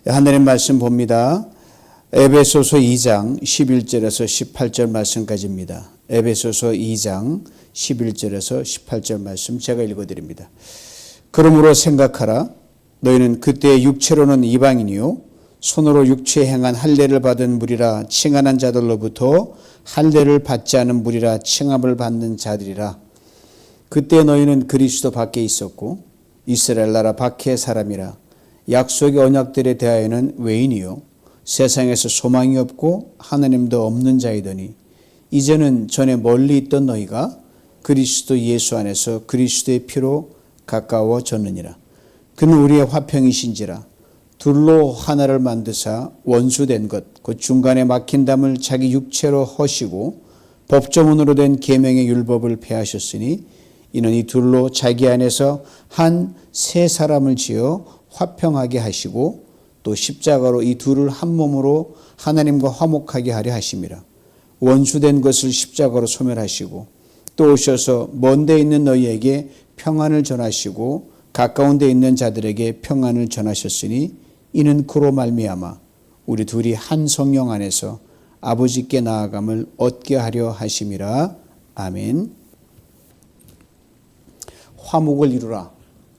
하나님 말씀 봅니다. 에베소서 2장 11절에서 18절 말씀까지입니다. 에베소서 2장 11절에서 18절 말씀 제가 읽어드립니다. 그러므로 생각하라. 너희는 그때 육체로는 이방인이요 손으로 육체에 행한 할례를 받은 무리라 칭하는 자들로부터 할례를 받지 않은 무리라 칭함을 받는 자들이라. 그때 너희는 그리스도 밖에 있었고 이스라엘 나라 밖의 사람이라. 약속의 언약들에 대하여는 외인이요 세상에서 소망이 없고 하나님도 없는 자이더니 이제는 전에 멀리 있던 너희가 그리스도 예수 안에서 그리스도의 피로 가까워졌느니라. 그는 우리의 화평이신지라. 둘로 하나를 만드사 원수된 것 곧 중간에 막힌 담을 자기 육체로 허시고 법조문으로 된 계명의 율법을 폐하셨으니 이는 이 둘로 자기 안에서 한 새 사람을 지어 화평하게 하시고 또 십자가로 이 둘을 한 몸으로 하나님과 화목하게 하려 하심이라. 원수된 것을 십자가로 소멸하시고 또 오셔서 먼 데 있는 너희에게 평안을 전하시고 가까운 데 있는 자들에게 평안을 전하셨으니 이는 그로 말미암아 우리 둘이 한 성령 안에서 아버지께 나아감을 얻게 하려 하심이라. 아멘. 화목을 이루라,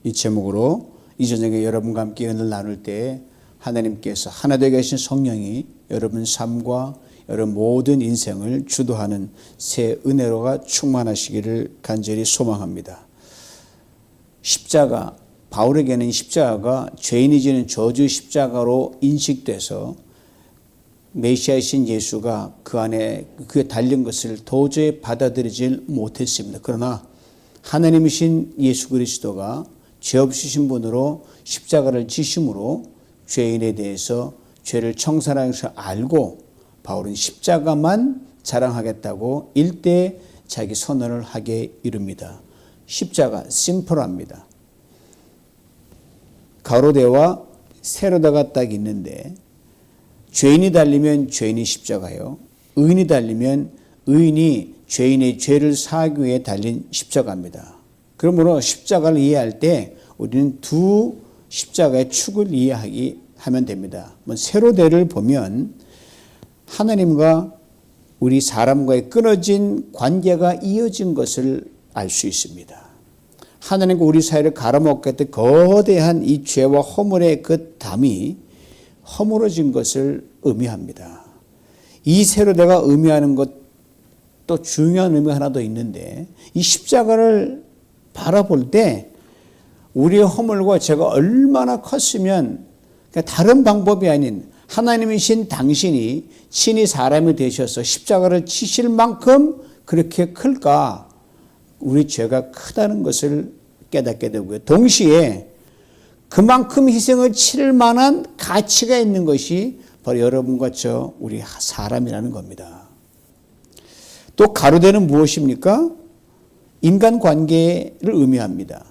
이 제목으로 이 저녁에 여러분과 함께 은혜를 나눌 때 하나님께서 하나 되게 하신 성령이 여러분 삶과 여러분 모든 인생을 주도하는 새 은혜로가 충만하시기를 간절히 소망합니다. 십자가, 바울에게는 십자가가 죄인이 지는 저주 십자가로 인식돼서 메시아이신 예수가 그 안에 그에 달린 것을 도저히 받아들이질 못했습니다. 그러나 하나님이신 예수 그리스도가 죄 없으신 분으로 십자가를 지심으로 죄인에 대해서 죄를 청산하는 것을 알고 바울은 십자가만 자랑하겠다고 일대 자기 선언을 하게 이릅니다. 십자가 심플합니다. 가로대와 세로대가 딱 있는데 죄인이 달리면 죄인이 십자가요. 의인이 달리면 의인이 죄인의 죄를 사하기 위해 달린 십자가입니다. 그러므로 십자가를 이해할 때 우리는 두 십자가의 축을 이해하면 됩니다. 세로대를 보면 하나님과 우리 사람과의 끊어진 관계가 이어진 것을 알 수 있습니다. 하나님과 우리 사이를 갈아먹겠던 거대한 이 죄와 허물의 그 담이 허물어진 것을 의미합니다. 이 세로대가 의미하는 것 또 중요한 의미 하나 더 있는데 이 십자가를 바라볼 때 우리의 허물과 죄가 얼마나 컸으면 다른 방법이 아닌 하나님이신 당신이 친히 사람이 되셔서 십자가를 치실 만큼 그렇게 클까? 우리 죄가 크다는 것을 깨닫게 되고요. 동시에 그만큼 희생을 치를 만한 가치가 있는 것이 바로 여러분과 저 우리 사람이라는 겁니다. 또 가로대는 무엇입니까? 인간관계를 의미합니다.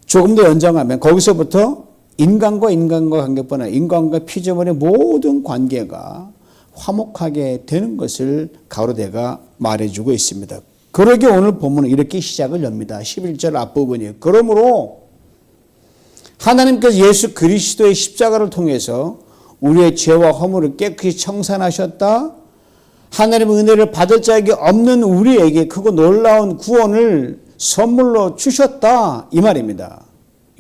조금 더 연장하면 거기서부터 인간과 관계뿐 아니라 인간과 피조물의 모든 관계가 화목하게 되는 것을 가로대가 말해주고 있습니다. 그러게 오늘 본문은 이렇게 시작을 엽니다. 11절 앞부분이에요. 그러므로 하나님께서 예수 그리스도의 십자가를 통해서 우리의 죄와 허물을 깨끗이 청산하셨다. 하나님의 은혜를 받을 자에게 없는 우리에게 크고 놀라운 구원을 선물로 주셨다. 이 말입니다.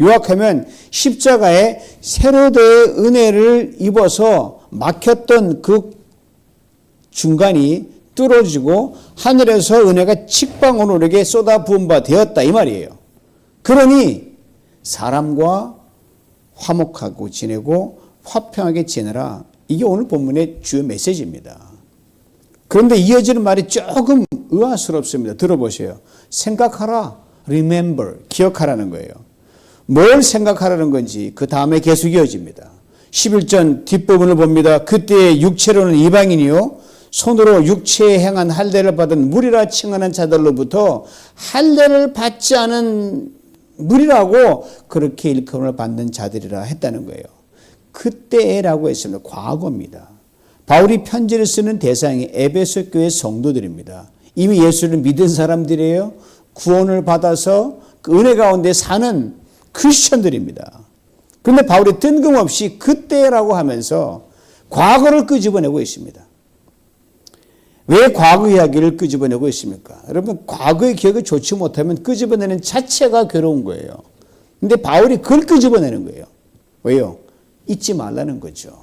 요약하면 십자가에 세로대의 은혜를 입어서 막혔던 그 중간이 뚫어지고 하늘에서 은혜가 직방으로 우리에게 쏟아 부은 바 되었다. 이 말이에요. 그러니 사람과 화목하고 지내고 화평하게 지내라. 이게 오늘 본문의 주요 메시지입니다. 그런데 이어지는 말이 조금 의아스럽습니다. 들어보세요. 생각하라. Remember. 기억하라는 거예요. 뭘 생각하라는 건지 그 다음에 계속 이어집니다. 11절 뒷부분을 봅니다. 그때 육체로는 이방인이요 손으로 육체에 행한 할례를 받은 무리라 칭하는 자들로부터 할례를 받지 않은 무리라고 그렇게 일컬음을 받는 자들이라 했다는 거예요. 그때라고 했습니다. 과거입니다. 바울이 편지를 쓰는 대상이 에베소 교회 성도들입니다. 이미 예수를 믿은 사람들이에요. 구원을 받아서 그 은혜 가운데 사는 크리스천들입니다. 그런데 바울이 뜬금없이 그때라고 하면서 과거를 끄집어내고 있습니다. 왜 과거 이야기를 끄집어내고 있습니까? 여러분, 과거의 기억이 좋지 못하면 끄집어내는 자체가 괴로운 거예요. 근데 바울이 그걸 끄집어내는 거예요. 왜요? 잊지 말라는 거죠.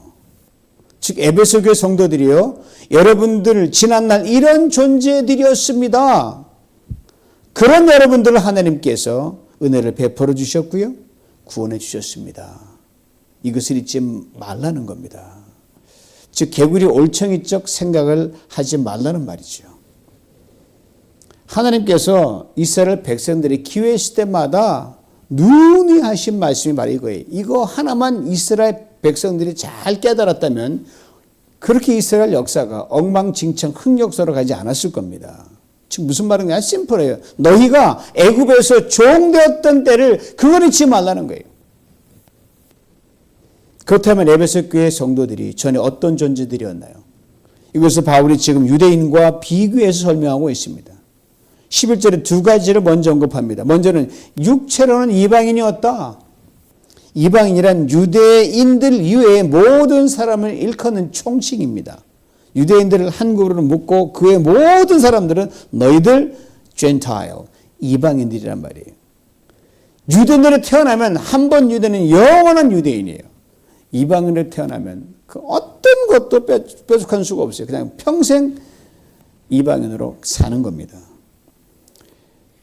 즉 에베소 교회 성도들이요, 여러분들 지난날 이런 존재들이었습니다. 그런 여러분들을 하나님께서 은혜를 베풀어 주셨고요, 구원해 주셨습니다. 이것을 잊지 말라는 겁니다. 즉 개구리 올챙이적 생각을 하지 말라는 말이죠. 하나님께서 이스라엘 백성들이 기회 있을 때마다 누누이 하신 말씀이 바로 이거예요. 이거 하나만 이스라엘 백성들이 잘 깨달았다면 그렇게 이스라엘 역사가 엉망진창 흑역사로 가지 않았을 겁니다. 지금 무슨 말인가? 심플해요. 너희가 애굽에서 종되었던 때를 그걸 잊지 말라는 거예요. 그렇다면 에베소 교회 성도들이 전에 어떤 존재들이었나요? 이것을 바울이 지금 유대인과 비교해서 설명하고 있습니다. 11절에 두 가지를 먼저 언급합니다. 먼저는 육체로는 이방인이었다. 이방인이란 유대인들 이외의 모든 사람을 일컫는 총칭입니다. 유대인들을 한 그룹으로 묶고 그의 모든 사람들은 너희들 Gentile, 이방인들이란 말이에요. 유대인으로 태어나면 한 번 유대는 영원한 유대인이에요. 이방인으로 태어나면 그 어떤 것도 뾰족한 수가 없어요. 그냥 평생 이방인으로 사는 겁니다.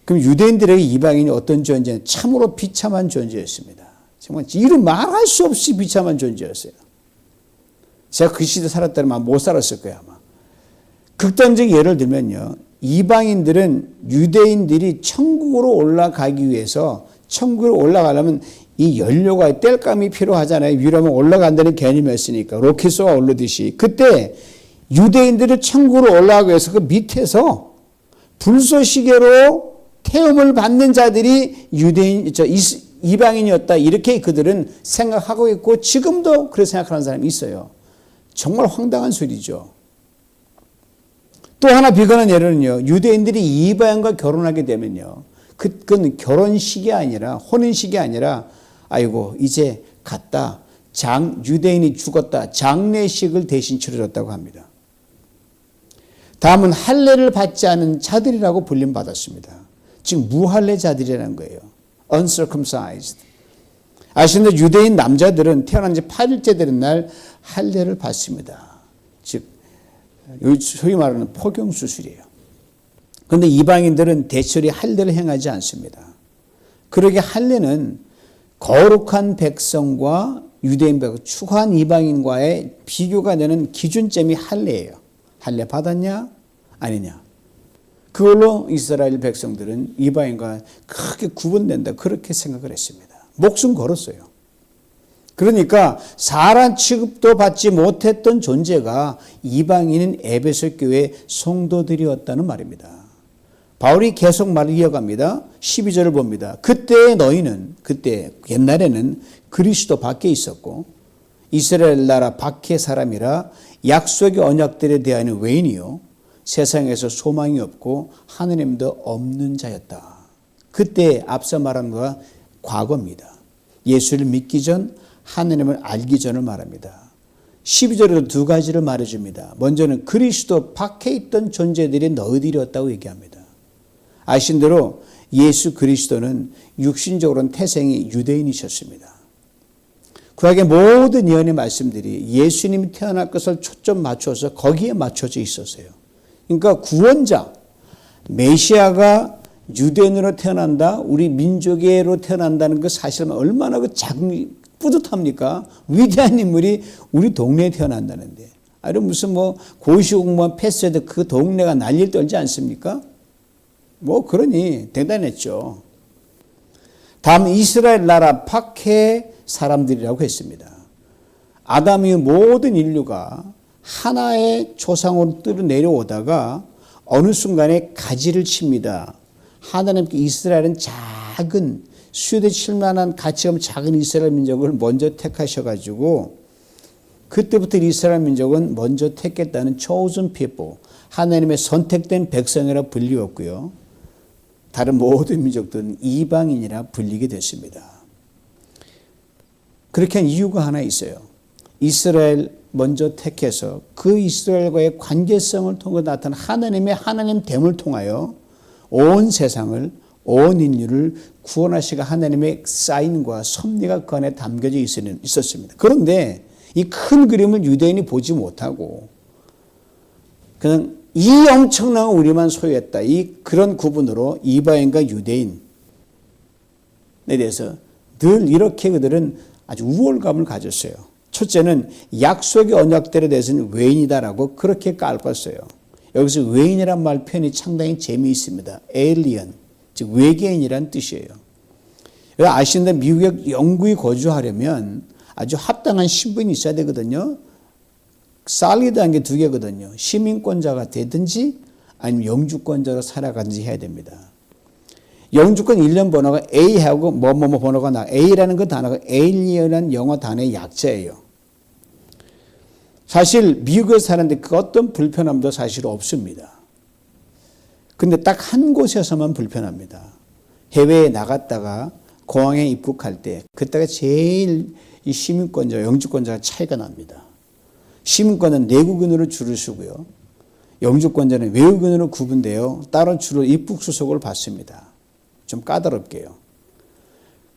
그럼 유대인들에게 이방인이 어떤 존재는 참으로 비참한 존재였습니다. 정말 이루 말할 수 없이 비참한 존재였어요. 제가 그 시대 살았다면 아마 못 살았을 거예요. 아마. 극단적인 예를 들면요, 이방인들은 유대인들이 천국으로 올라가기 위해서, 천국으로 올라가려면 이 연료가 땔감이 필요하잖아요. 위로 올라간다는 개념이었으니까 로켓소가 오르듯이. 그때 유대인들을 천국으로 올라가기 위해서 그 밑에서 불쏘시개로 태움을 받는 자들이 이방인이었다, 이렇게 그들은 생각하고 있고 지금도 그렇게 생각하는 사람이 있어요. 정말 황당한 소리죠. 또 하나 비관한 예로는요, 유대인들이 이방인과 결혼하게 되면요, 그건 결혼식이 아니라, 혼인식이 아니라, 아이고 이제 갔다, 유대인이 죽었다, 장례식을 대신 치러줬다고 합니다. 다음은 할례를 받지 않은 자들이라고 불림받았습니다. 즉 무할례자들이라는 거예요. uncircumcised. 아시는 유대인 남자들은 태어난 지 8일째 되는 날 할례를 받습니다. 즉 소위 말하는 포경수술이에요. 그런데 이방인들은 대체로 할례를 행하지 않습니다. 그러게 할례는 거룩한 백성과 유대인 백성, 추한 이방인과의 비교가 되는 기준점이 할례예요. 할례 받았냐 아니냐. 그걸로 이스라엘 백성들은 이방인과 크게 구분된다, 그렇게 생각을 했습니다. 목숨 걸었어요. 그러니까 사람 취급도 받지 못했던 존재가 이방인인 에베소 교회 성도들이었다는 말입니다. 바울이 계속 말을 이어갑니다. 12절을 봅니다. 그때 너희는, 그때 옛날에는 그리스도 밖에 있었고 이스라엘 나라 밖의 사람이라 약속의 언약들에 대하여는 외인이요 세상에서 소망이 없고 하느님도 없는 자였다. 그때 앞서 말한 것과 과거입니다. 예수를 믿기 전, 하느님을 알기 전을 말합니다. 12절에도 두 가지를 말해줍니다. 먼저는 그리스도 밖에 있던 존재들이 너희들이었다고 얘기합니다. 아신 대로 예수 그리스도는 육신적으로는 태생이 유대인이셨습니다. 구약의 모든 예언의 말씀들이 예수님이 태어날 것을 초점 맞춰서 거기에 맞춰져 있었어요. 그러니까 구원자, 메시아가 유대인으로 태어난다, 우리 민족으로 태어난다는 그 사실 얼마나 그 작은 뿌듯합니까? 위대한 인물이 우리 동네에 태어난다는데. 아니 무슨 뭐 고시공무원 패스해도 그 동네가 난리를 떨지 않습니까? 뭐 그러니 대단했죠. 다음 이스라엘 나라 밖의 사람들이라고 했습니다. 아담 이후 모든 인류가 하나의 조상으로 뚫어 내려오다가 어느 순간에 가지를 칩니다. 하나님께 이스라엘은 작은 수요되칠 만한 가치 없는 작은 이스라엘 민족을 먼저 택하셔가지고 그때부터 이스라엘 민족은 먼저 택했다는 chosen people, 하나님의 선택된 백성이라 불리웠고요. 다른 모든 민족들은 이방인이라 불리게 됐습니다. 그렇게 한 이유가 하나 있어요. 이스라엘 먼저 택해서 그 이스라엘과의 관계성을 통해 나타난 하나님됨을 통하여 온 세상을, 온 인류를 구원하시고 하나님의 사인과 섭리가 그 안에 담겨져 있었습니다. 그런데 이 큰 그림을 유대인이 보지 못하고 그냥 이 엄청난 우리만 소유했다. 그런 구분으로 이방인과 유대인에 대해서 늘 이렇게 그들은 아주 우월감을 가졌어요. 첫째는 약속의 언약들에 대해서는 외인이다라고 그렇게 깔봤어요. 여기서 외인이란 말 표현이 상당히 재미있습니다. alien, 즉 외계인이란 뜻이에요. 아시는데 미국에 영구히 거주하려면 아주 합당한 신분이 있어야 되거든요. 살리드한 게 두 개거든요. 시민권자가 되든지 아니면 영주권자로 살아가든지 해야 됩니다. 영주권 1년 번호가 A하고 뭐뭐뭐 번호가 나. A라는 그 단어가 alien이라는 영어 단어의 약자예요. 사실 미국에 사는데 그 어떤 불편함도 사실 없습니다. 근데 딱 한 곳에서만 불편합니다. 해외에 나갔다가 공항에 입국할 때 그때가 제일 이 시민권자, 영주권자가 차이가 납니다. 시민권은 내국인으로 줄을 서고요. 영주권자는 외국인으로 구분되어 따로 주로 입국 수속을 받습니다. 좀 까다롭게요.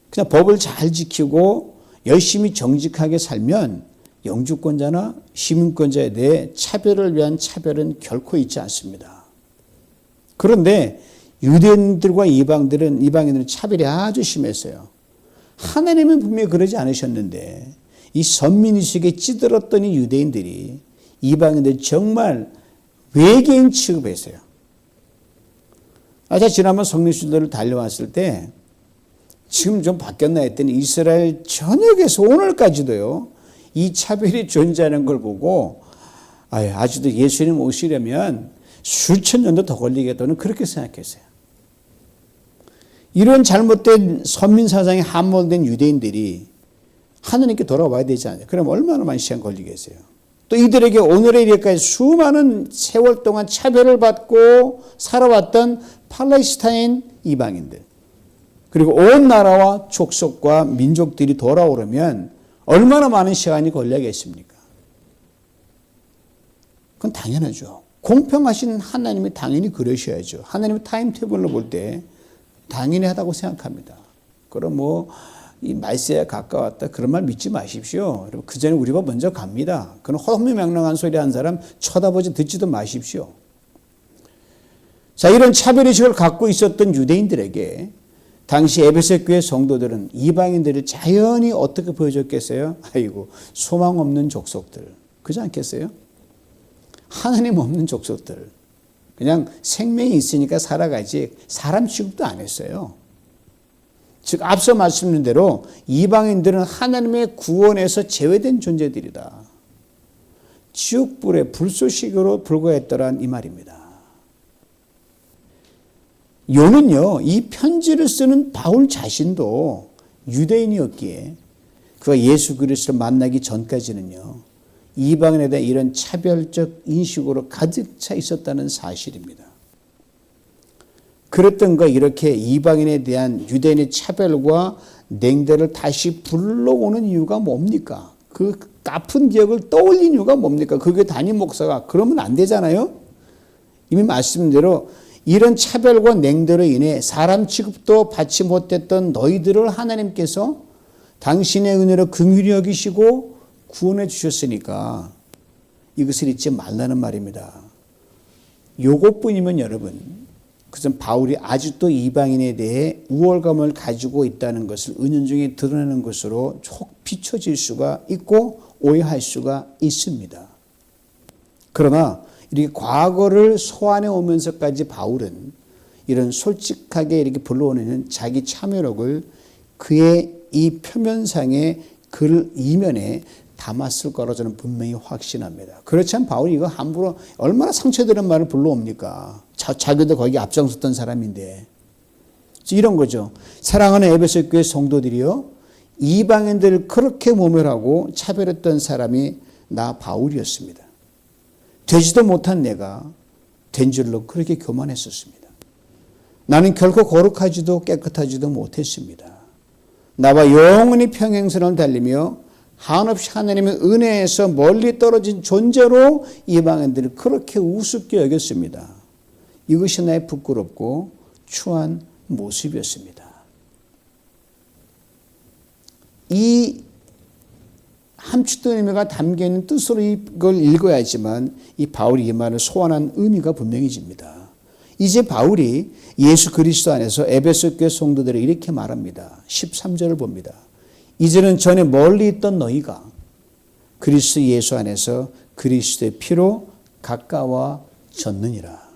그냥 법을 잘 지키고 열심히 정직하게 살면 영주권자나 시민권자에 대해 차별을 위한 차별은 결코 있지 않습니다. 그런데 유대인들과 이방인들은 차별이 아주 심했어요. 하나님은 분명히 그러지 않으셨는데 이 선민의식에 찌들었던 이 유대인들이 이방인들 정말 외계인 취급했어요. 제가 지난번 성리순도를 달려왔을 때 지금 좀 바뀌었나 했더니 이스라엘 전역에서 오늘까지도요. 이 차별이 존재하는 걸 보고 아직도 예수님 오시려면 수천 년도 더 걸리겠다는 그렇게 생각했어요. 이런 잘못된 선민사상에 함몰된 유대인들이 하느님께 돌아와야 되지 않아요. 그럼 얼마나 많은 시간 걸리겠어요. 또 이들에게 오늘의 이래까지 수많은 세월 동안 차별을 받고 살아왔던 팔레스타인 이방인들 그리고 온 나라와 족속과 민족들이 돌아오려면 얼마나 많은 시간이 걸려야겠습니까? 그건 당연하죠. 공평하신 하나님이 당연히 그러셔야죠. 하나님의 타임테이블로 볼 때 당연히 하다고 생각합니다. 그럼 이 말세에 가까웠다 그런 말 믿지 마십시오. 그 전에 우리가 먼저 갑니다. 그런 허무맹랑한 소리 한 사람 쳐다보지 듣지도 마십시오. 자, 이런 차별의식을 갖고 있었던 유대인들에게 당시 에베소 교회 성도들은 이방인들을 자연히 어떻게 보여줬겠어요? 아이고, 소망 없는 족속들. 그렇지 않겠어요? 하나님 없는 족속들. 그냥 생명이 있으니까 살아가지 사람 취급도 안 했어요. 즉 앞서 말씀드린 대로 이방인들은 하나님의 구원에서 제외된 존재들이다. 지옥불의 불쏘시개로 불과했더란 이 말입니다. 요는요, 이 편지를 쓰는 바울 자신도 유대인이었기에 그가 예수 그리스도를 만나기 전까지는요, 이방인에 대한 이런 차별적 인식으로 가득 차 있었다는 사실입니다. 그랬던 거 이렇게 이방인에 대한 유대인의 차별과 냉대를 다시 불러오는 이유가 뭡니까? 그 아픈 기억을 떠올린 이유가 뭡니까? 그게 담임 목사가 그러면 안 되잖아요. 이미 말씀드린 대로 이런 차별과 냉대로 인해 사람 취급도 받지 못했던 너희들을 하나님께서 당신의 은혜로 긍휼히 여기시고 구원해 주셨으니까 이것을 잊지 말라는 말입니다. 요것뿐이면 여러분, 그것은 바울이 아직도 이방인에 대해 우월감을 가지고 있다는 것을 은연중에 드러내는 것으로 촉 비춰질 수가 있고 오해할 수가 있습니다. 그러나 이렇게 과거를 소환해 오면서까지 바울은 이런 솔직하게 이렇게 불러오는 자기 참여력을 그의 이 표면상의 글 이면에 담았을 거라고 저는 분명히 확신합니다. 그렇지 않으면 바울이 이거 함부로 얼마나 상처되는 말을 불러옵니까? 자기도 거기 앞장섰던 사람인데. 이런 거죠. 사랑하는 에베소 교회 성도들이요, 이방인들을 그렇게 모멸하고 차별했던 사람이 나 바울이었습니다. 되지도 못한 내가 된 줄로 그렇게 교만했었습니다. 나는 결코 거룩하지도 깨끗하지도 못했습니다. 나와 영원히 평행선을 달리며 한없이 하나님의 은혜에서 멀리 떨어진 존재로 이방인들을 그렇게 우습게 여겼습니다. 이것이 나의 부끄럽고 추한 모습이었습니다. 이 함축된 의미가 담겨있는 뜻으로 이걸 읽어야지만 이 바울이 이 말을 소환한 의미가 분명해집니다. 이제 바울이 예수 그리스도 안에서 에베소 교회 성도들에게 이렇게 말합니다. 13절을 봅니다. 이제는 전에 멀리 있던 너희가 그리스도 예수 안에서 그리스도의 피로 가까워졌느니라.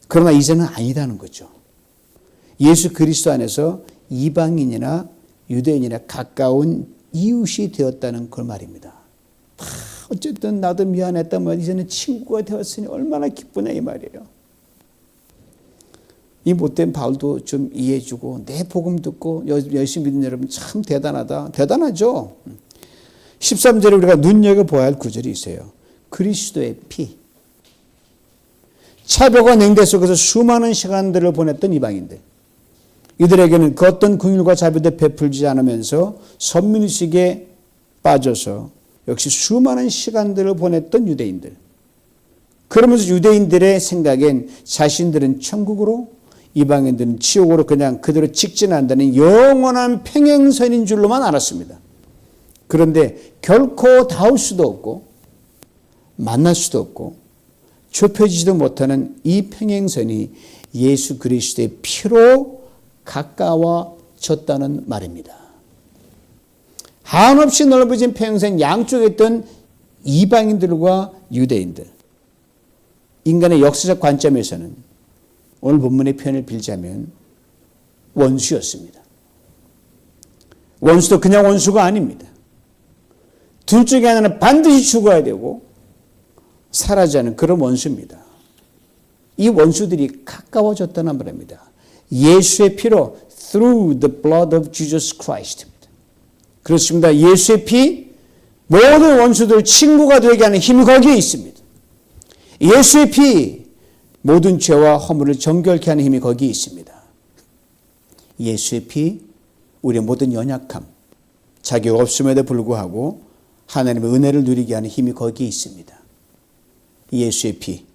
그러나 이제는 아니라는 거죠. 예수 그리스도 안에서 이방인이나 유대인이나 가까운 이웃이 되었다는 그 말입니다. 어쨌든 나도 미안했다 뭐 이제는 친구가 되었으니 얼마나 기쁘냐 이 말이에요. 이 못된 바울도 좀 이해해주고 내 복음 듣고 열심히 믿는 여러분 참 대단하다. 대단하죠. 13절에 우리가 눈여겨보아야 할 구절이 있어요. 그리스도의 피. 차별과 냉대 속에서 수많은 시간들을 보냈던 이방인들. 이들에게는 그 어떤 긍휼과 자비도 베풀지 않으면서 선민의식에 빠져서 역시 수많은 시간들을 보냈던 유대인들. 그러면서 유대인들의 생각엔 자신들은 천국으로 이방인들은 지옥으로 그냥 그대로 직진한다는 영원한 평행선인 줄로만 알았습니다. 그런데 결코 닿을 수도 없고 만날 수도 없고 좁혀지지도 못하는 이 평행선이 예수 그리스도의 피로 가까워졌다는 말입니다. 한없이 넓어진 평생 양쪽에 있던 이방인들과 유대인들. 인간의 역사적 관점에서는 오늘 본문의 표현을 빌자면 원수였습니다. 원수도 그냥 원수가 아닙니다. 둘 중에 하나는 반드시 죽어야 되고 사라지지 않은 그런 원수입니다. 이 원수들이 가까워졌다는 말입니다. 예수의 피로 through the blood of Jesus Christ. 그렇습니다. 예수의 피 모든 원수들 친구가 되게 하는 힘이 거기에 있습니다. 예수의 피 모든 죄와 허물을 정결케 하는 힘이 거기에 있습니다. 예수의 피 우리의 모든 연약함, 자격 없음에도 불구하고 하나님의 은혜를 누리게 하는 힘이 거기에 있습니다. 예수의 피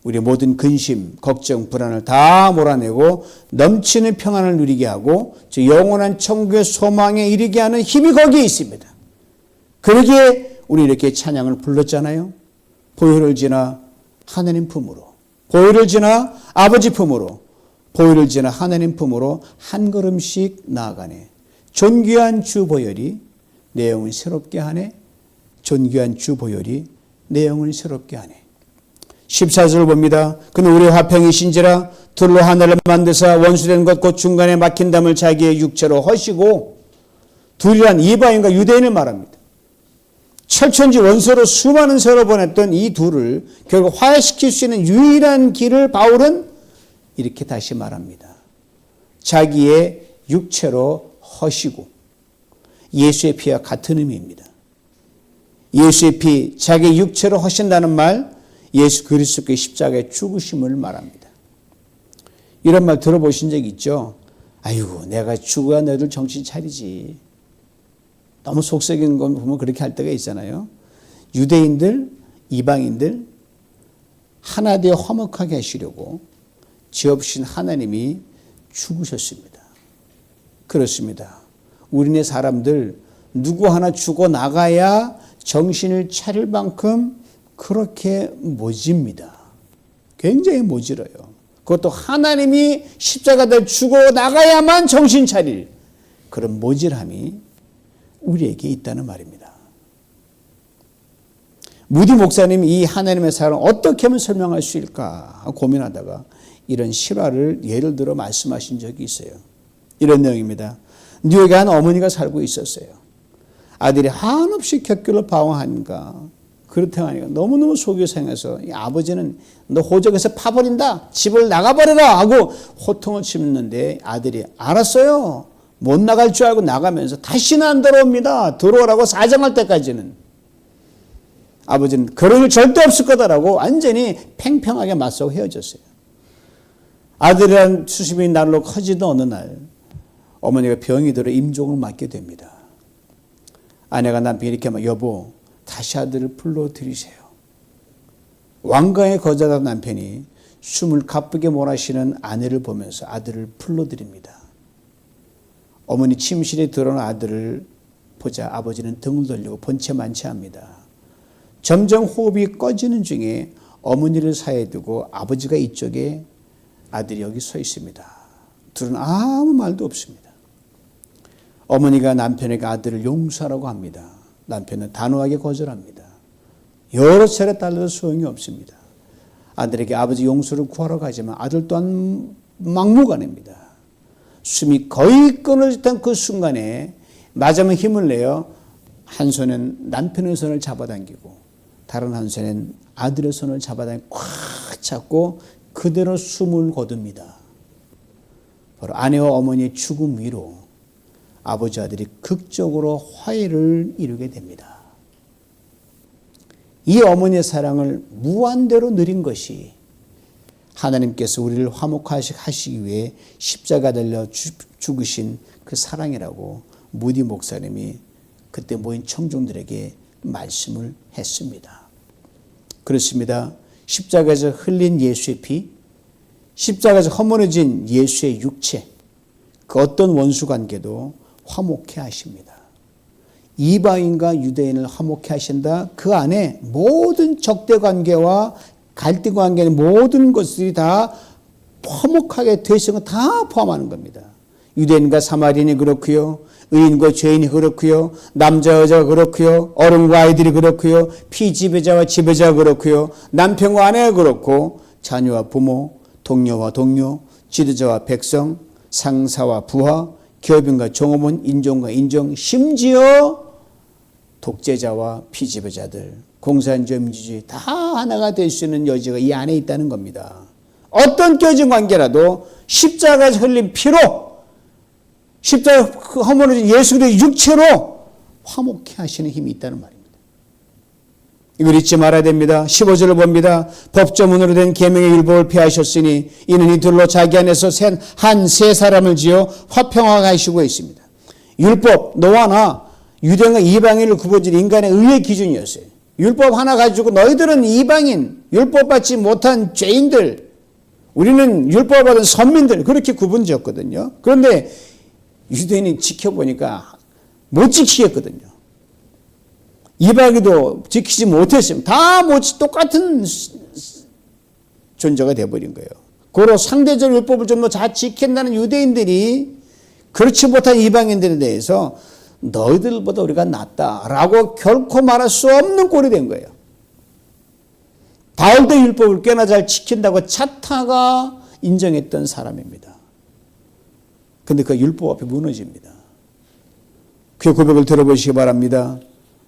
우리의 모든 근심, 걱정, 불안을 다 몰아내고 넘치는 평안을 누리게 하고 저 영원한 천국의 소망에 이르게 하는 힘이 거기에 있습니다. 그러기에 우리 이렇게 찬양을 불렀잖아요. 보혈을 지나 하나님 품으로, 보혈을 지나 아버지 품으로, 보혈을 지나 하나님 품으로 한 걸음씩 나아가네. 존귀한 주 보혈이 내 영을 새롭게 하네. 존귀한 주 보혈이 내 영을 새롭게 하네. 14절을 봅니다. 그는 우리 화평이신지라 둘로 하나를 만드사 원수된 것 곧 중간에 막힌 담을 자기의 육체로 허시고, 둘이란 이방인과 유대인을 말합니다. 철천지 원수로 수많은 세월을 보냈던 이 둘을 결국 화해시킬 수 있는 유일한 길을 바울은 이렇게 다시 말합니다. 자기의 육체로 허시고. 예수의 피와 같은 의미입니다. 예수의 피, 자기의 육체로 허신다는 말, 예수 그리스도의 십자가의 죽으심을 말합니다. 이런 말 들어보신 적 있죠? 아이고 내가 죽어야 너희들 정신 차리지. 너무 속썩이는 거 보면 그렇게 할 때가 있잖아요. 유대인들, 이방인들 하나 되어 화목하게 하시려고 지어주신 하나님이 죽으셨습니다. 그렇습니다. 우리네 사람들 누구 하나 죽어 나가야 정신을 차릴 만큼 그렇게 모집니다. 굉장히 모질어요. 그것도 하나님이 십자가를 죽어 나가야만 정신 차릴 그런 모질함이 우리에게 있다는 말입니다. 무디 목사님이 이 하나님의 사랑을 어떻게 하면 설명할 수 있을까 고민하다가 이런 실화를 예를 들어 말씀하신 적이 있어요. 이런 내용입니다. 뉴욕에 한 어머니가 살고 있었어요. 아들이 한없이 격결로 방황하니까 그렇다고 하니까 너무너무 속이 상해서 이 아버지는 너 호적에서 파버린다. 집을 나가버려라 하고 호통을 치는데 아들이 알았어요. 못 나갈 줄 알고 나가면서 다시는 안 들어옵니다. 들어오라고 사정할 때까지는. 아버지는 그런 일 절대 없을 거다라고 완전히 팽팽하게 맞서고 헤어졌어요. 아들이란 수십이 날로 커지던 어느 날 어머니가 병이 들어 임종을 맞게 됩니다. 아내가 남편이 이렇게 막 여보 다시 아들을 불러드리세요. 왕가에 거절한 남편이 숨을 가쁘게 몰아쉬는 아내를 보면서 아들을 불러드립니다. 어머니 침실에 들어온 아들을 보자 아버지는 등을 돌리고 본체 만취합니다. 점점 호흡이 꺼지는 중에 어머니를 사이에 두고 아버지가 이쪽에 아들이 여기 서 있습니다. 둘은 아무 말도 없습니다. 어머니가 남편에게 아들을 용서하라고 합니다. 남편은 단호하게 거절합니다. 여러 차례 달려도 소용이 없습니다. 아들에게 아버지 용서를 구하러 가지만 아들 또한 막무가내입니다. 숨이 거의 끊어질 듯한 그 순간에 마지막 힘을 내어 한 손은 남편의 손을 잡아당기고 다른 한 손엔 아들의 손을 잡아당기고 꽉 잡고 그대로 숨을 거둡니다. 바로 아내와 어머니의 죽음 위로 아버지 아들이 극적으로 화해를 이루게 됩니다. 이 어머니의 사랑을 무한대로 누린 것이 하나님께서 우리를 화목하시기 위해 십자가 달려 죽으신 그 사랑이라고 무디 목사님이 그때 모인 청중들에게 말씀을 했습니다. 그렇습니다. 십자가에서 흘린 예수의 피, 십자가에서 허물어진 예수의 육체, 그 어떤 원수 관계도 화목해 하십니다. 이방인과 유대인을 화목해 하신다. 그 안에 모든 적대 관계와 갈등 관계는 모든 것들이 다 화목하게 되시는 거 다 포함하는 겁니다. 유대인과 사마리인이 그렇고요. 의인과 죄인이 그렇고요. 남자 여자가 그렇고요. 어른과 아이들이 그렇고요. 피지배자와 지배자가 그렇고요. 남편과 아내가 그렇고 자녀와 부모, 동료와 동료, 지도자와 백성, 상사와 부하, 기업인과 종업원, 인종과 인종, 심지어 독재자와 피지배자들, 공산주의, 민주주의 다 하나가 될 수 있는 여지가 이 안에 있다는 겁니다. 어떤 껴진 관계라도 십자가에서 흘린 피로, 십자가 허물어진 예수 그리스도의 육체로 화목해 하시는 힘이 있다는 말입니다. 이걸 잊지 말아야 됩니다. 15절을 봅니다. 법조문으로 된 계명의 율법을 폐하셨으니 이는 이들로 자기 안에서 한 세 사람을 지어 화평하게 하시고 있습니다. 율법, 너와 나, 유대인과 이방인을 구분질 인간의 의의 기준이었어요. 율법 하나 가지고 너희들은 이방인, 율법 받지 못한 죄인들, 우리는 율법 받은 선민들 그렇게 구분지었거든요. 그런데 유대인이 지켜보니까 못 지키겠거든요. 이방인도 지키지 못했으면 다 똑같은 존재가 되어버린 거예요. 고로 상대적 율법을 좀 더 잘 지킨다는 유대인들이 그렇지 못한 이방인들에 대해서 너희들보다 우리가 낫다라고 결코 말할 수 없는 꼴이 된 거예요. 바울도 율법을 꽤나 잘 지킨다고 차타가 인정했던 사람입니다. 그런데 그 율법 앞에 무너집니다. 그 고백을 들어보시기 바랍니다.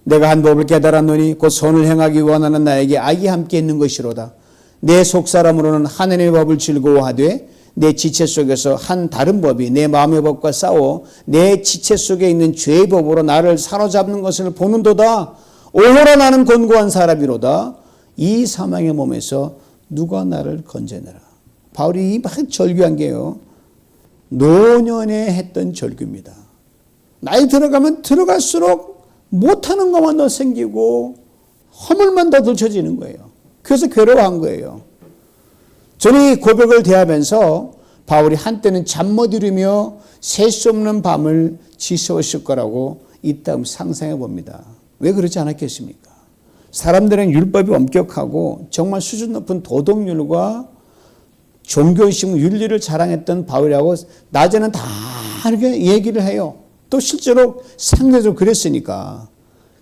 내가 한 법을 깨달았노니 곧 선을 행하기 원하는 나에게 악이 함께 있는 것이로다. 내 속사람으로는 하나님의 법을 즐거워하되 내 지체 속에서 한 다른 법이 내 마음의 법과 싸워 내 지체 속에 있는 죄의 법으로 나를 사로잡는 것을 보는도다. 오호라 나는 곤고한 사람이로다. 이 사망의 몸에서 누가 나를 건져내라. 바울이 막 절규한 게요. 노년에 했던 절규입니다. 나이 들어가면 들어갈수록 못하는 것만 더 생기고 허물만 더 들춰지는 거예요. 그래서 괴로워한 거예요. 저는 이 고백을 대하면서 바울이 한때는 잠 못 이루며 셀 수 없는 밤을 지새웠을 거라고 이따금 상상해 봅니다. 왜 그렇지 않았겠습니까? 사람들은 율법이 엄격하고 정말 수준 높은 도덕률과 종교의식, 윤리를 자랑했던 바울이라고 낮에는 다 이렇게 얘기를 해요. 또 실제로 상대적으로 그랬으니까.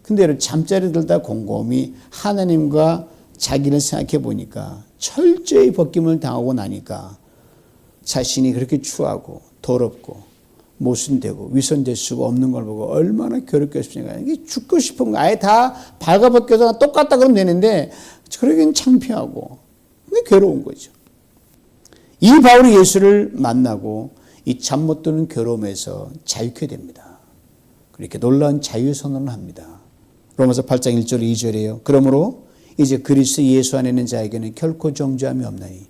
근데 잠자리 들다 곰곰이 하나님과 자기를 생각해 보니까 철저히 벗김을 당하고 나니까 자신이 그렇게 추하고 더럽고 모순되고 위선될 수가 없는 걸 보고 얼마나 괴롭겠습니까? 이게 죽고 싶은 거 아예 다 발가벗겨서 똑같다 그러면 되는데 그러기엔 창피하고 괴로운 거죠. 이 바울이 예수를 만나고 이 잠 못 드는 괴로움에서 자유케 됩니다. 그렇게 놀라운 자유 선언을 합니다. 로마서 8장 1절 2절이에요. 그러므로 이제 그리스도 예수 안에 있는 자에게는 결코 정죄함이 없나니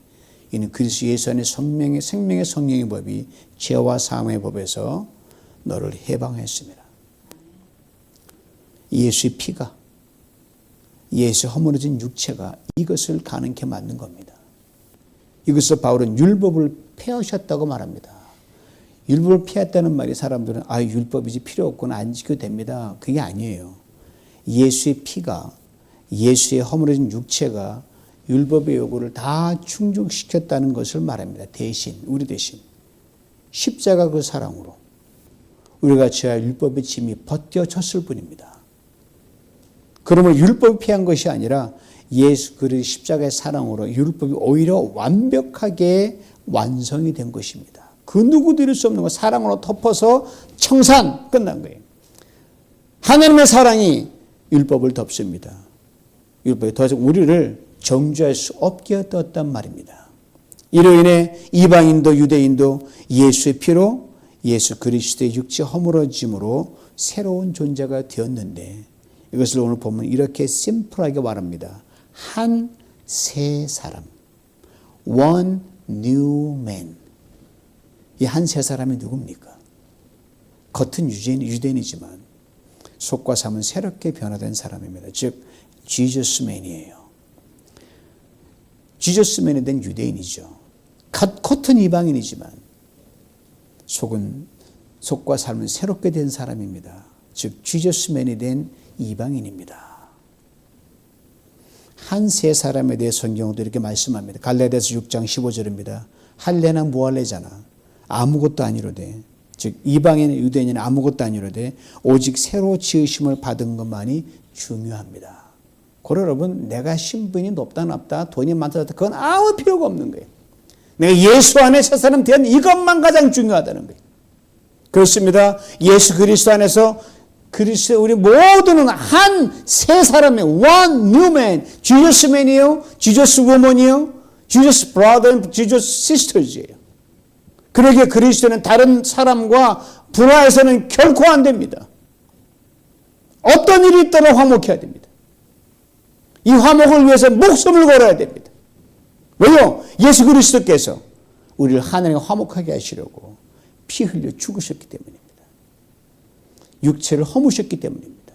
이는 그리스도 예수 안에 생명의 성령의 법이 죄와 사함의 법에서 너를 해방했습니다. 예수의 피가, 예수의 허물어진 육체가 이것을 가능케 만든 겁니다. 이것을 바울은 율법을 폐하셨다고 말합니다. 율법을 피했다는 말이 사람들은 율법이지 필요 없구나, 안 지켜도 됩니다. 그게 아니에요. 예수의 피가, 예수의 허물어진 육체가 율법의 요구를 다 충족시켰다는 것을 말합니다. 대신, 우리 대신 십자가 그 사랑으로 우리가 죄와 율법의 짐이 벗겨졌을 뿐입니다. 그러면 율법을 피한 것이 아니라 예수 그리스도의 십자가의 사랑으로 율법이 오히려 완벽하게 완성이 된 것입니다. 그 누구도 이룰 수 없는 것, 사랑으로 덮어서 청산, 끝난 거예요. 하나님의 사랑이 율법을 덮습니다. 율법이 더 이상 우리를 정죄할 수 없게 떴단 말입니다. 이로 인해 이방인도 유대인도 예수의 피로, 예수 그리스도의 육체 허물어짐으로 새로운 존재가 되었는데, 이것을 오늘 보면 이렇게 심플하게 말합니다. 한 새 사람, one new man. 이 한 새 사람이 누굽니까? 겉은 유대인이지만 속과 삶은 새롭게 변화된 사람입니다. 즉 지저스맨이에요. 지저스맨이 된 유대인이죠. 겉은 이방인이지만 속과 삶은 새롭게 된 사람입니다. 즉 지저스맨이 된 이방인입니다. 한 세 사람에 대해 성경도 이렇게 말씀합니다. 갈라디아서 6장 15절입니다. 할례나 무할례잖아. 아무것도 아니로되, 즉 이방인 유대인은 아무것도 아니로되 오직 새로 지으심을 받은 것만이 중요합니다. 그러 여러분, 내가 신분이 높다 낮다, 돈이 많다 낮다, 그건 아무 필요가 없는 거예요. 내가 예수 안에 새 사람 된 이것만 가장 중요하다는 거예요. 그렇습니다. 예수 그리스도 안에서 그리스도 우리 모두는 한 새 사람의 one new man, Jesus man이요, Jesus woman이요, Jesus brother, Jesus sisters예요. 그러기에 그리스도는 다른 사람과 분화해서는 결코 안 됩니다. 어떤 일이 있더라도 화목해야 됩니다. 이 화목을 위해서 목숨을 걸어야 됩니다. 왜요? 예수 그리스도께서 우리를 하나님과 화목하게 하시려고 피 흘려 죽으셨기 때문입니다. 육체를 허무셨기 때문입니다.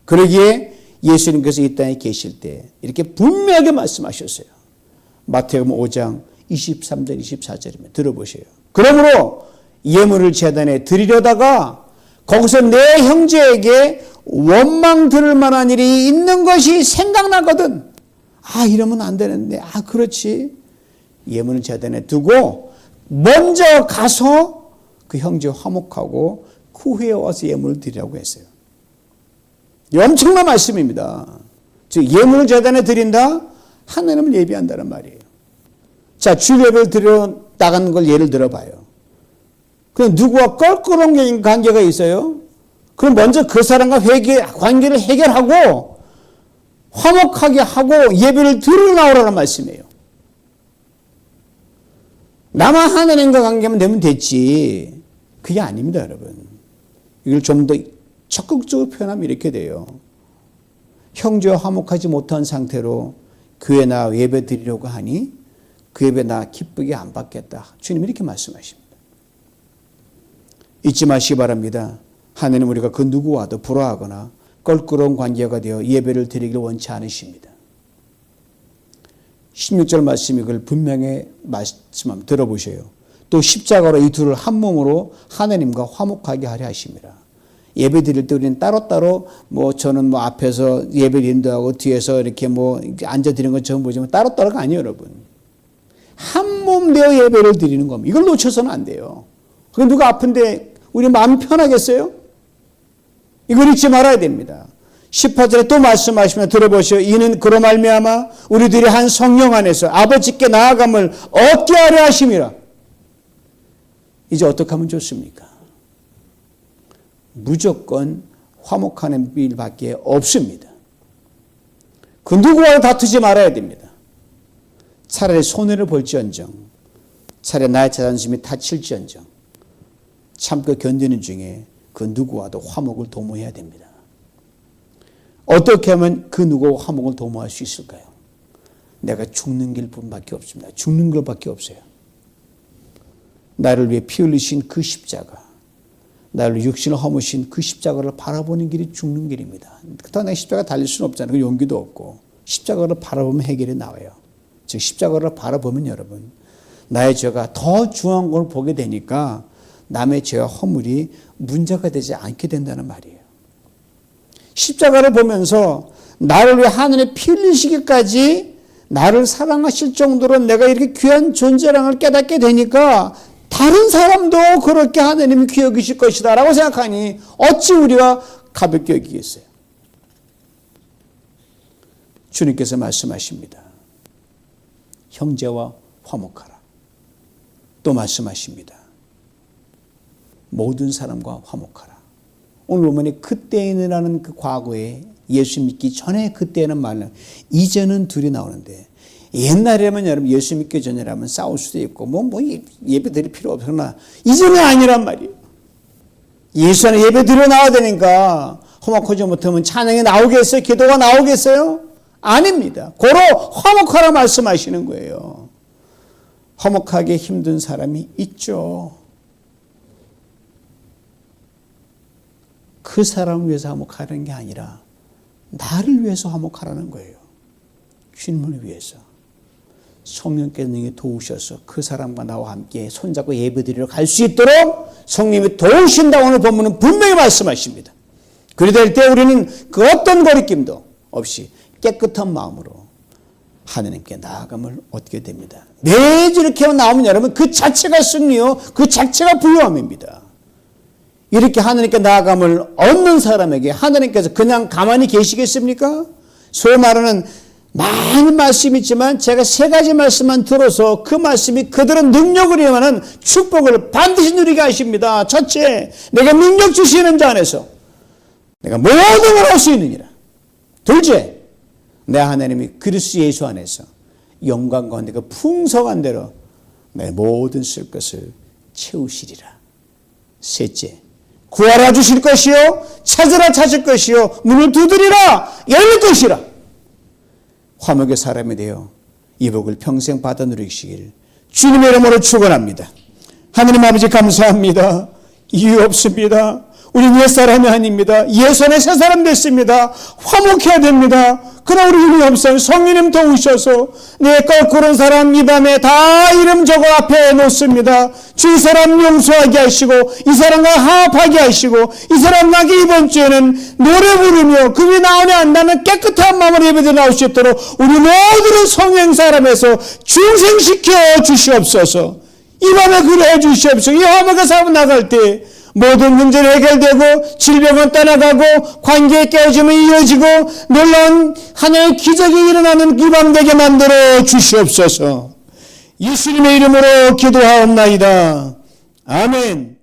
그러기에 예수님께서 이 땅에 계실 때 이렇게 분명하게 말씀하셨어요. 마태복음 5장 23절 24절입니다. 들어보세요. 그러므로 예물을 제단에 드리려다가 거기서 내 형제에게 원망 들을 만한 일이 있는 것이 생각나거든. 이러면 안 되는데. 그렇지. 예물을 제단에 두고 먼저 가서 그 형제 화목하고 그 후에 와서 예물을 드리라고 했어요. 엄청난 말씀입니다. 즉 예물을 제단에 드린다? 하나님을 예비한다는 말이에요. 자, 주일예배를 드려 나가는 걸 예를 들어봐요. 그럼 누구와 껄끄러운 관계가 있어요? 그럼 먼저 그 사람과 관계를 해결하고 화목하게 하고 예배를 드리러 나오라는 말씀이에요. 나만 하나님과 관계만 되면 됐지. 그게 아닙니다, 여러분. 이걸 좀 더 적극적으로 표현하면 이렇게 돼요. 형제와 화목하지 못한 상태로 교회 나 예배 드리려고 하니 그 예배 나 기쁘게 안 받겠다. 주님 이렇게 말씀하십니다. 잊지 마시기 바랍니다. 하나님 우리가 그 누구와도 불화하거나 껄끄러운 관계가 되어 예배를 드리기를 원치 않으십니다. 16절 말씀 이걸 분명히 말씀합니다. 들어보세요. 또 십자가로 이 둘을 한 몸으로 하나님과 화목하게 하려 하십니다. 예배 드릴 때 우리는 따로따로 저는 앞에서 예배를 인도하고 뒤에서 이렇게 앉아 드리는 것처럼 보지만 따로따로가 아니에요, 여러분. 한 몸 되어 예배를 드리는 겁니다. 이걸 놓쳐서는 안 돼요. 그럼 누가 아픈데 우리 마음이 편하겠어요? 이걸 잊지 말아야 됩니다. 18절에 또 말씀하시면 들어보시오. 이는 그로 말미암아 우리들이 한 성령 안에서 아버지께 나아감을 얻게 하려 하심이라. 이제 어떻게 하면 좋습니까? 무조건 화목하는 일밖에 없습니다. 그 누구와도 다투지 말아야 됩니다. 차라리 손해를 볼지언정, 차라리 나의 자존심이 다칠지언정 참고 견디는 중에 그 누구와도 화목을 도모해야 됩니다. 어떻게 하면 그 누구와 화목을 도모할 수 있을까요? 내가 죽는 길뿐밖에 없습니다. 죽는 것밖에 없어요. 나를 위해 피 흘리신 그 십자가, 나를 육신을 허무신 그 십자가를 바라보는 길이 죽는 길입니다. 더 내가 십자가 달릴 수는 없잖아요. 그 용기도 없고. 십자가를 바라보면 해결이 나와요. 즉 십자가를 바라보면 여러분, 나의 죄가 더 중요한 걸 보게 되니까 남의 죄와 허물이 문제가 되지 않게 된다는 말이에요. 십자가를 보면서 나를 위해 하늘에 피 흘리시기까지 나를 사랑하실 정도로 내가 이렇게 귀한 존재라는 걸 깨닫게 되니까 다른 사람도 그렇게 하나님이 귀히 여기실 것이다 라고 생각하니 어찌 우리가 가볍게 여기겠어요. 주님께서 말씀하십니다. 형제와 화목하라. 또 말씀하십니다. 모든 사람과 화목하라. 오늘 보면 그때에는이라는 그 과거에 예수 믿기 전에 그때는 말은 이제는 둘이 나오는데, 옛날에는 여러분 예수 믿기 전이라면 싸울 수도 있고 뭐 예배 드릴 필요 없으나 이제는 아니란 말이에요. 예수 안에 예배 드려 나와야 되니까 화목하지 못하면 찬양이 나오겠어요? 기도가 나오겠어요? 아닙니다. 고로 화목하라 말씀하시는 거예요. 화목하기 힘든 사람이 있죠. 그 사람을 위해서 화목하는 게 아니라 나를 위해서 화목하라는 거예요. 주님을 위해서. 성령께서 능히 도우셔서 그 사람과 나와 함께 손잡고 예배드리러 갈 수 있도록 성령이 도우신다고 오늘 본문은 분명히 말씀하십니다. 그리 될 때 우리는 그 어떤 거리낌도 없이 깨끗한 마음으로 하나님께 나아감을 얻게 됩니다. 매주 이렇게 나오면 여러분 그 자체가 승리요, 그 자체가 부요함입니다. 이렇게 하나님께 나아감을 얻는 사람에게 하나님께서 그냥 가만히 계시겠습니까? 소위 말하는 많은 말씀이 있지만 제가 세 가지 말씀만 들어서 그 말씀이 그대로 능력을 임하는 축복을 반드시 누리게 하십니다. 첫째, 내가 능력 주시는 자 안에서 내가 모든 걸 할 수 있느니라. 둘째, 내 하나님이 그리스도 예수 안에서 영광 가운데 그 풍성한 대로 내 모든 쓸 것을 채우시리라. 셋째, 구하라 주실 것이요 찾으라 찾을 것이요 문을 두드리라 열릴 것이라. 화목의 사람이 되어 이 복을 평생 받아 누리시길 주님의 이름으로 축원합니다. 하나님 아버지 감사합니다. 이유 없습니다. 우리는 옛사람이 아닙니다. 예선의 새 사람 됐습니다. 화목해야 됩니다. 그러나 우리 힘이 없어요. 성령님 도우셔서 내 거꾸른 사람 이 밤에 다 이름 적어 앞에 놓습니다. 주 이 사람 용서하게 하시고 이 사람과 화합하게 하시고 이 사람과 이번 주에는 노래 부르며 그게 나오냐 안 나는 깨끗한 마음으로 예배드려 나올 수 있도록 우리 모두를 성령 사람에서 중생시켜 주시옵소서. 이 밤에 그래 해 주시옵소서. 이 화목의 사람 나갈 때 모든 문제는 해결되고 질병은 떠나가고 관계의 깨어짐은 이어지고 놀라운 하나의 기적이 일어나는 이 밤 되게 만들어 주시옵소서. 예수님의 이름으로 기도하옵나이다. 아멘.